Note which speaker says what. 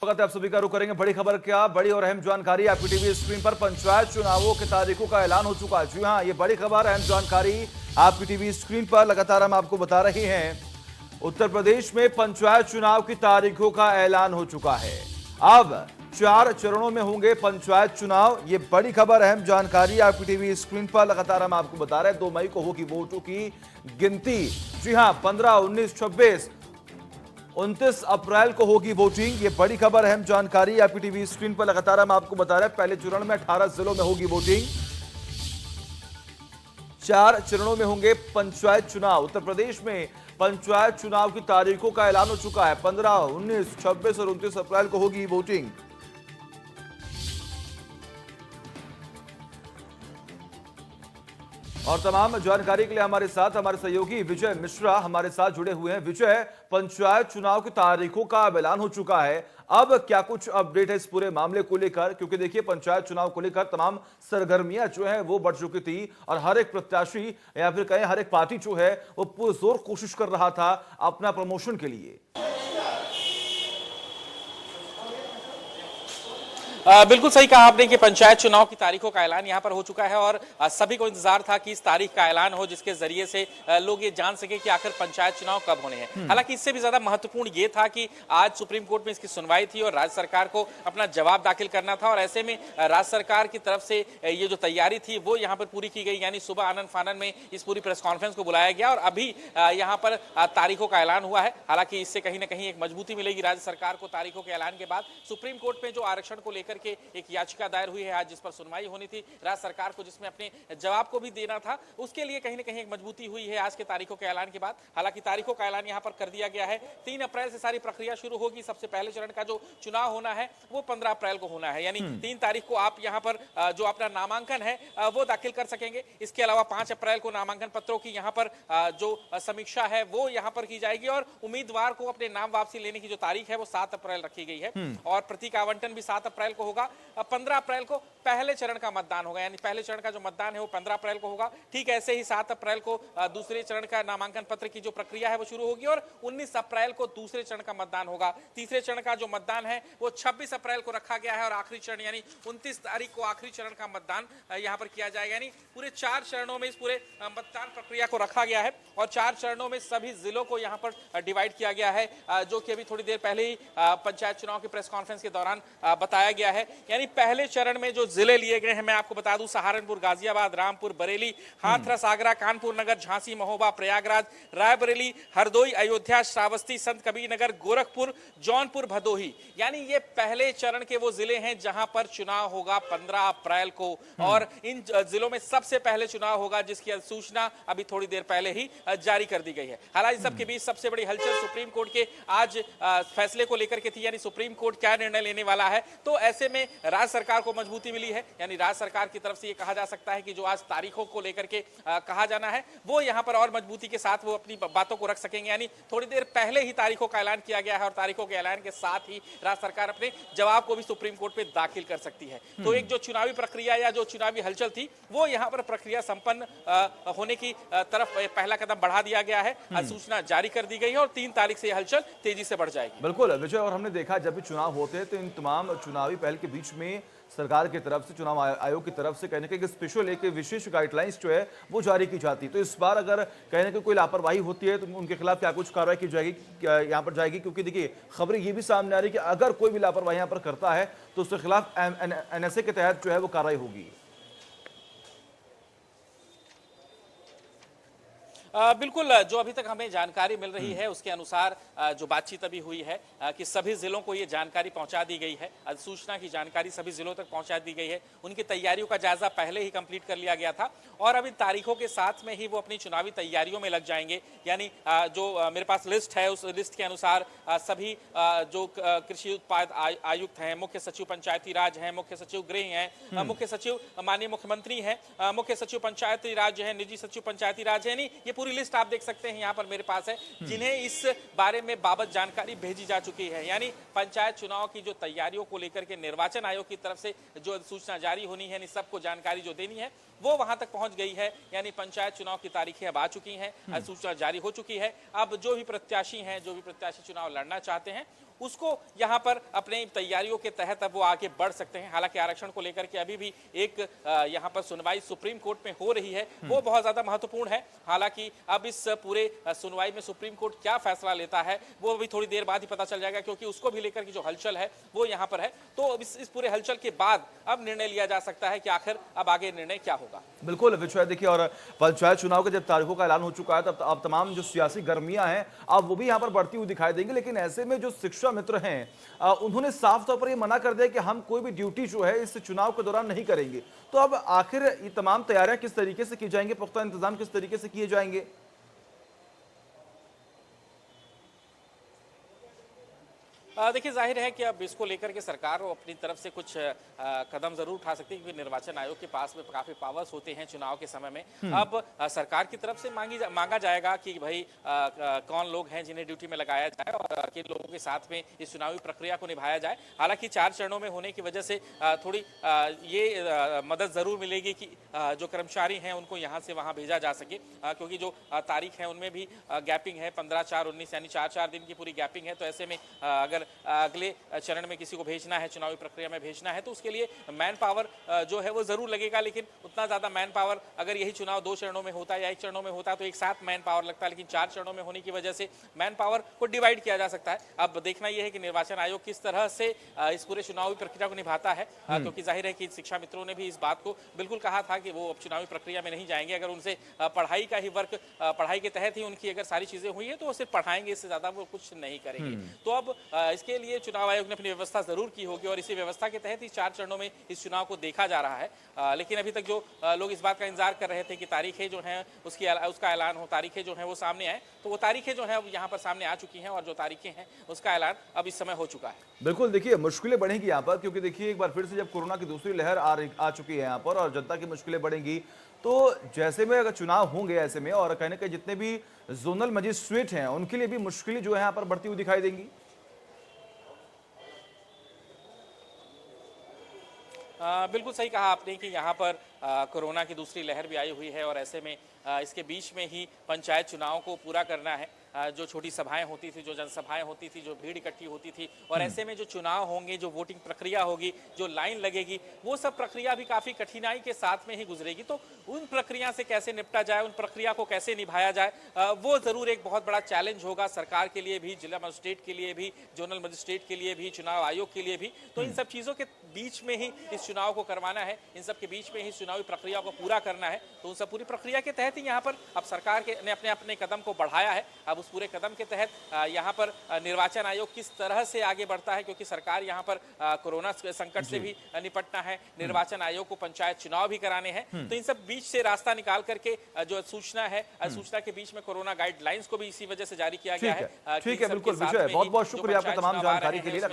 Speaker 1: स्वागत है आप सभी का। रुख करेंगे बड़ी खबर। क्या बड़ी और अहम जानकारी आपकी टीवी स्क्रीन पर। पंचायत चुनावों की तारीखों का ऐलान हो चुका है। जी हां, ये बड़ी खबर, अहम जानकारी आपकी टीवी स्क्रीन पर लगातार हम आपको बता रहे हैं। उत्तर प्रदेश में पंचायत चुनाव की तारीखों का ऐलान हो चुका है। अब 4 चरणों में होंगे पंचायत चुनाव। ये बड़ी खबर, अहम जानकारी आपकी टीवी स्क्रीन पर लगातार हम आपको बता रहे हैं। 2 मई को होगी वोटों की गिनती। जी हां, 15, 19, 26, 29 अप्रैल को होगी वोटिंग। ये बड़ी खबर, अहम जानकारी आपकी टीवी स्क्रीन पर लगातार हम आपको बता रहे हैं। पहले चरण में 18 जिलों में होगी वोटिंग। 4 चरणों में होंगे पंचायत चुनाव। उत्तर प्रदेश में पंचायत चुनाव की तारीखों का ऐलान हो चुका है। 15, 19, 26 और 29 अप्रैल को होगी वोटिंग। और तमाम जानकारी के लिए हमारे साथ हमारे सहयोगी विजय मिश्रा हमारे साथ जुड़े हुए हैं। विजय, पंचायत चुनाव की तारीखों का ऐलान हो चुका है। अब क्या कुछ अपडेट है इस पूरे मामले को लेकर? क्योंकि देखिए, पंचायत चुनाव को लेकर तमाम सरगर्मियां जो है वो बढ़ चुकी थी और हर एक प्रत्याशी या फिर कहें हर एक पार्टी जो है वो पुरजोर कोशिश कर रहा था अपना प्रमोशन के लिए।
Speaker 2: बिल्कुल सही कहा आपने कि पंचायत चुनाव की तारीखों का ऐलान यहां पर हो चुका है और सभी को इंतजार था कि इस तारीख का ऐलान हो जिसके जरिए से लोग ये जान सके कि आखिर पंचायत चुनाव कब होने हैं। हालांकि इससे भी ज्यादा महत्वपूर्ण ये था कि आज सुप्रीम कोर्ट में इसकी सुनवाई थी और राज्य सरकार को अपना जवाब दाखिल करना था और ऐसे में राज्य सरकार की तरफ से ये जो तैयारी थी वो यहाँ पर पूरी की गई। यानी सुबह आनंद फानन में इस पूरी प्रेस कॉन्फ्रेंस को बुलाया गया और अभी यहाँ पर तारीखों का ऐलान हुआ है। हालांकि इससे कहीं ना कहीं एक मजबूती मिलेगी राज्य सरकार को तारीखों के ऐलान के बाद। सुप्रीम कोर्ट में जो आरक्षण को लेकर के एक याचिका दायर हुई है आज, जिस पर सुनवाई होनी थी राज्य सरकार को, जिसमें अपने जवाब को भी देना था, उसके लिए कहीं ना कहीं एक मजबूती हुई है आज के तारीखों के ऐलान के बाद। हालांकि तारीखों का ऐलान यहां पर कर दिया गया है। 3 अप्रैल से सारी प्रक्रिया शुरू होगी। सबसे पहले चरण का जो चुनाव होना है वो 15 अप्रैल को होना है। यानी 3 तारीख को आप यहां पर जो अपना नामांकन है वो दाखिल कर सकेंगे। इसके अलावा 5 अप्रैल को नामांकन पत्रों की यहां पर जो समीक्षा है वो यहां पर की जाएगी और उम्मीदवार को अपने नाम वापसी लेने की जो तारीख है वो 7 अप्रैल रखी गई है और प्रतीक आवंटन भी 7 अप्रैल को होगा। 15 अप्रैल को पहले चरण का मतदान होगा। यानी पहले चरण का जो मतदान है वो 15 अप्रैल को होगा। ठीक ऐसे ही 7 अप्रैल को दूसरे चरण का नामांकन पत्र की जो प्रक्रिया है वो शुरू होगी और 19 अप्रैल को दूसरे चरण का मतदान होगा। तीसरे चरण का जो मतदान है वो 26 अप्रैल को रखा गया है और आखिरी चरण यानी 29 तारीख को आखिरी चरण का मतदान यहां पर किया जाएगा। यानी पूरे 4 चरणों में इस पूरे मतदान प्रक्रिया को रखा गया है और 4 चरणों में सभी जिलों को यहां पर डिवाइड किया गया है, जो कि अभी थोड़ी देर पहले ही पंचायत चुनाव की प्रेस कॉन्फ्रेंस के दौरान बताया गया है। यानी पहले चरण में जो जिले लिए गए हैं मैं आपको बता दूं, सहारनपुर, गाजियाबाद, रामपुर, बरेली, हाथरस, आगरा, कानपुर नगर, झांसी, महोबा, प्रयागराज, रायबरेली, हरदोई, अयोध्या, श्रावस्ती, संत कबीर नगर, गोरखपुर, जौनपुर, भदोही। यानी ये पहले चरण के वो जिले हैं जहां पर चुनाव होगा 15 अप्रैल को और इन जिलों में सबसे पहले चुनाव होगा जिसकी अधिसूचना अभी थोड़ी देर पहले ही जारी कर दी गई है। हालांकि सबके बीच सबसे बड़ी हलचल सुप्रीम कोर्ट के आज फैसले को लेकर के थी। यानी सुप्रीम कोर्ट क्या निर्णय लेने वाला है, तो ऐसे में राज्य सरकार को मजबूती मिली है। यानी राज्य सरकार की तरफ से ये कहा जा सकता है कि जो आज तारीखों को लेकर के कहा जाना है वो यहां पर और मजबूती के साथ वो अपनी बातों को रख सकेंगे। यानी थोड़ी देर पहले ही तारीखों का ऐलान किया गया है और तारीखों के ऐलान के साथ ही राज्य सरकार अपने जवाब को भी सुप्रीम कोर्ट में दाखिल कर सकती है। तो एक जो चुनावी प्रक्रिया या जो चुनावी हलचल थी वो यहां पर प्रक्रिया संपन्न होने की तरफ पहला कदम बढ़ा दिया गया है। सूचना जारी कर दी गई है और 3 तारीख से हलचल तेजी से बढ़ जाएगी।
Speaker 1: बिल्कुल विजय, और हमने देखा जब भी चुनाव होते हैं तो इन तमाम चुनावी पहल के बीच में सरकार की तरफ से, चुनाव आयोग की तरफ से कहने के स्पेशल एक विशेष गाइडलाइंस जो है वो जारी की जाती है। तो इस बार अगर कहने की कोई लापरवाही होती है तो उनके खिलाफ क्या कुछ कार्रवाई की जाएगी, यहाँ पर जाएगी? क्योंकि देखिए खबरें ये भी सामने आ रही है कि अगर कोई भी लापरवाही यहाँ पर करता है तो उसके खिलाफ NSA के तहत जो है वो कार्रवाई होगी।
Speaker 2: बिल्कुल, जो अभी तक हमें जानकारी मिल रही है उसके अनुसार जो बातचीत अभी हुई है कि सभी जिलों को ये जानकारी पहुंचा दी गई है। अधिसूचना की जानकारी सभी जिलों तक पहुंचा दी गई है। उनकी तैयारियों का जायजा पहले ही कंप्लीट कर लिया गया था और अब इन तारीखों के साथ में ही वो अपनी चुनावी तैयारियों में लग जाएंगे। यानी जो मेरे पास लिस्ट है उस लिस्ट के अनुसार सभी जो कृषि उत्पाद आयुक्त हैं, मुख्य सचिव पंचायती राज हैं, मुख्य सचिव गृह हैं, मुख्य सचिव माननीय मुख्यमंत्री हैं, मुख्य सचिव पंचायती राज हैं, निजी सचिव पंचायती राज है। यानी ये पूरी लिस्ट आप देख सकते हैं यहाँ पर मेरे पास है, जिन्हें इस बारे में बाबत जानकारी भेजी जा चुकी है। यानी पंचायत चुनाव की जो तैयारियों को लेकर के निर्वाचन आयोग की तरफ से जो सूचना जारी होनी है, सबको जानकारी जो देनी है वो वहां तक पहुंच गई है। यानी पंचायत चुनाव की तारीखें अब आ चुकी हैं, सूचना जारी हो चुकी है। अब जो भी प्रत्याशी हैं, जो भी प्रत्याशी चुनाव लड़ना चाहते हैं उसको यहाँ पर अपने तैयारियों के तहत अब वो आगे बढ़ सकते हैं। हालांकि आरक्षण को लेकर के अभी भी एक यहाँ पर सुनवाई सुप्रीम कोर्ट में हो रही है, वो बहुत ज्यादा महत्वपूर्ण है। हालांकि अब इस पूरे सुनवाई में सुप्रीम कोर्ट क्या फैसला लेता है वो भी थोड़ी देर बाद ही पता चल जाएगा, क्योंकि उसको भी लेकर की जो हलचल है वो यहाँ पर है। तो इस पूरे हलचल के बाद अब निर्णय लिया जा सकता है कि आखिर अब आगे निर्णय क्या होगा।
Speaker 1: बिल्कुल विश्वास, देखिए और पंचायत चुनाव के जब तारीखों का ऐलान हो चुका है तब अब तमाम जो सियासी गर्मियां हैं अब वो भी यहाँ पर बढ़ती हुई दिखाई देंगी। लेकिन ऐसे में जो शिक्षा मित्र हैं उन्होंने साफ तौर पर ये मना कर दिया कि हम कोई भी ड्यूटी जो है इस चुनाव के दौरान नहीं करेंगे। तो अब आखिर ये तमाम तैयारियां किस तरीके से की जाएंगी, पुख्ता इंतजाम किस तरीके से किए जाएंगे?
Speaker 2: देखिए जाहिर है कि अब इसको लेकर के सरकार अपनी तरफ से कुछ कदम जरूर उठा सकती है, क्योंकि निर्वाचन आयोग के पास में काफी पावर्स होते हैं चुनाव के समय में। अब सरकार की तरफ से मांगा जाएगा कि भाई कौन लोग हैं जिन्हें ड्यूटी में लगाया जाए और किन लोगों के साथ में इस चुनावी प्रक्रिया को निभाया जाए। हालांकि 4 चरणों में होने की वजह से थोड़ी ये मदद जरूर मिलेगी कि जो कर्मचारी हैं उनको यहाँ से वहाँ भेजा जा सके, क्योंकि जो तारीख है उनमें भी गैपिंग है, 15/4/19 यानी 4 दिन की पूरी गैपिंग है। तो ऐसे में अगर अगले चरण में किसी को भेजना है, चुनावी प्रक्रिया में भेजना है, तो उसके लिए मैन पावर जो है वो जरूर लगेगा। लेकिन उतना ज्यादा मैन पावर अगर यही चुनाव 2 चरणों में होता है या 1 चरणों में होता है तो एक साथ मैन पावर लगता है। लेकिन 4 चरणों में होने की वजह से मैन पावर को डिवाइड किया जा सकता है। अब देखना यह है कि निर्वाचन आयोग किस तरह से इस पूरे चुनावी प्रक्रिया को निभाता है, क्योंकि जाहिर है कि शिक्षा मित्रों ने भी इस बात को बिल्कुल कहा था कि वो अब चुनावी प्रक्रिया में नहीं जाएंगे। अगर उनसे पढ़ाई का ही वर्क, पढ़ाई के तहत ही उनकी अगर सारी चीजें हुई है तो वो सिर्फ पढ़ाएंगे, इससे ज्यादा वो कुछ नहीं करेंगे। तो अब इसके लिए चुनाव आयोग ने अपनी व्यवस्था जरूर की होगी और इसी व्यवस्था के तहत ही 4 चरणों में इस चुनाव को देखा जा रहा है। लेकिन अभी तक जो लोग इस बात का इंतजार कर रहे थे कि तारीखें जो हैं उसका ऐलान हो, तारीखें जो हैं वो सामने आए, तो वो तारीखें जो हैं अब यहाँ पर सामने आ चुकी हैं और जो तारीखें हैं उसका ऐलान अब इस समय हो चुका है।
Speaker 1: बिल्कुल, देखिए मुश्किलें बढ़ेंगी यहाँ पर, क्योंकि देखिए एक बार फिर से जब कोरोना की दूसरी लहर आ चुकी है यहाँ पर और जनता की मुश्किलें बढ़ेंगी, तो जैसे में अगर चुनाव होंगे ऐसे में और कहीं ना कहीं जितने भी जोनल मजिस्ट्रेट हैं उनके लिए भी मुश्किलें जो है यहाँ पर बढ़ती हुई दिखाई देंगी।
Speaker 2: बिल्कुल सही कहा आपने कि यहाँ पर कोरोना की दूसरी लहर भी आई हुई है और ऐसे में इसके बीच में ही पंचायत चुनाव को पूरा करना है। जो छोटी सभाएं होती थी, जो जनसभाएं होती थी, जो भीड़ इकट्ठी होती थी, और ऐसे में जो चुनाव होंगे, जो वोटिंग प्रक्रिया होगी, जो लाइन लगेगी, वो सब प्रक्रिया भी काफी कठिनाई के साथ में ही गुजरेगी। तो उन प्रक्रिया से कैसे निपटा जाए, उन प्रक्रिया को कैसे निभाया जाए, वो जरूर एक बहुत बड़ा चैलेंज होगा सरकार के लिए भी, जिला मजिस्ट्रेट के लिए भी, जोनल मजिस्ट्रेट के लिए भी, चुनाव आयोग के लिए भी। तो इन सब चीजों के बीच में ही इस चुनाव को करवाना है, इन सब के बीच में ही चुनावी प्रक्रिया को पूरा करना है। तो उन सब पूरी प्रक्रिया के तहत ही यहाँ पर अब सरकार ने अपने अपने कदम को बढ़ाया है। अब उस पूरे कदम के तहत यहाँ पर निर्वाचन आयोग किस तरह से आगे बढ़ता है, क्योंकि सरकार यहाँ पर कोरोना संकट से भी निपटना है, निर्वाचन आयोग को पंचायत चुनाव भी कराने हैं। तो इन सब बीच से रास्ता निकाल करके जो सूचना है, सूचना के बीच में कोरोना गाइडलाइंस को भी इसी वजह से जारी किया गया है।
Speaker 1: ठीक है, बिल्कुल विजय, बहुत बहुत शुक्रिया आपका तमाम जानकारी के लिए।